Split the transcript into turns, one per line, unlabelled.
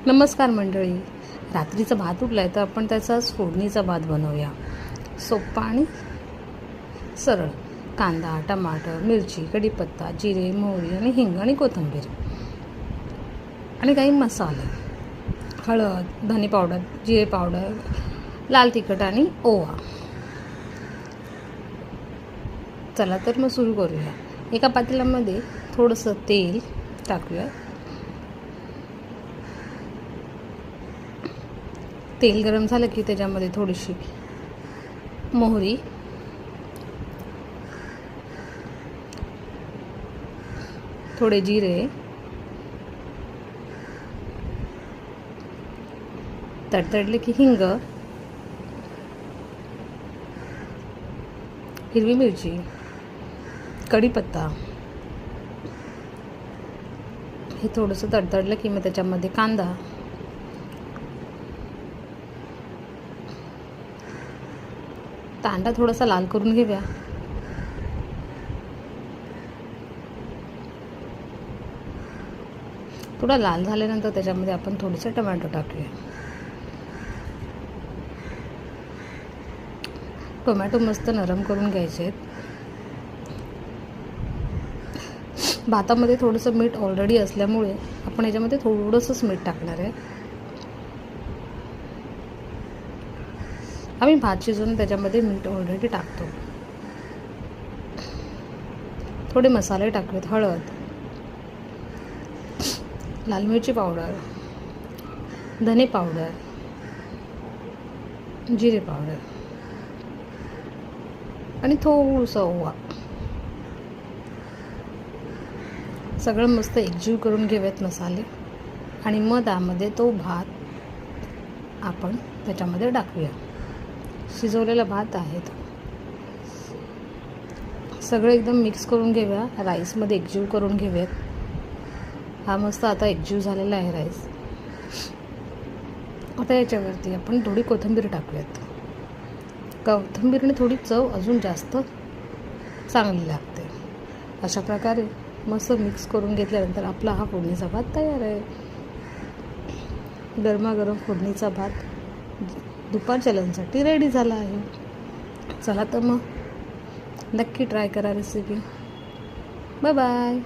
नमस्कार मंडळी. रात्रीचा भात उरला आहे तर आपण त्याचाच फोडणीचा भात बनवूया. सोप्पा आणि सरळ. कांदा, टमाटर, मिरची, कढीपत्ता, जिरे, मोहरी आणि हिंग आणि कोथिंबीर आणि काही मसाले, हळद, धने पावडर, जिरे पावडर, लाल तिखट आणि ओवा. चला तर मग सुरू करूया. एका पातेल्यामध्ये थोडंसं तेल टाकूया. तेल गरम झालं की त्याच्यामध्ये थोडीशी मोहरी, थोडे जिरे, तडतडले की हिंग, हिरवी मिरची, कढीपत्ता. हे थोडंसं तडतडलं की मग त्याच्यामध्ये कांदा, कांदा थोडासा लाल करून घेऊया. थोडा लाल झाल्यानंतर त्याच्यामध्ये आपण थोडेसे टोमॅटो टाकूया. टोमॅटो मस्त नरम करून घ्यायचे आहेत. भातामध्ये थोडंसं मीठ ऑलरेडी असल्यामुळे आपण याच्यामध्ये थोडंसंच मीठ टाकणार आहे. आम्ही भात शिजवून त्याच्यामध्ये मीठ ऑलरेडी टाकतो. थोडे मसाले टाकूयात. हळद, लाल मिरची पावडर, धने पावडर, जिरे पावडर आणि थोडंसं ओवा. सगळं मस्त एकजीव करून घेऊयात मसाले आणि मग त्यामध्ये तो भात आपण त्याच्यामध्ये टाकूया. शिजवलेला भात आहे तो. सगळं एकदम मिक्स करून घेऊया. राईसमध्ये एकजीव करून घेऊयात. हा मस्त आता एकजीव झालेला आहे राईस. आता याच्यावरती आपण थोडी कोथिंबीर टाकूयात. कोथिंबीरने थोडी चव अजून जास्त चांगली लागते. अशा प्रकारे मस्त मिक्स करून घेतल्यानंतर आपला हा फोडणीचा भात तयार आहे. गरमागरम फोडणीचा भात दुपारच्या लंचसाठी रेडी झाला आहे. चला तर मग नक्की ट्राय करा रेसिपी. Bye bye.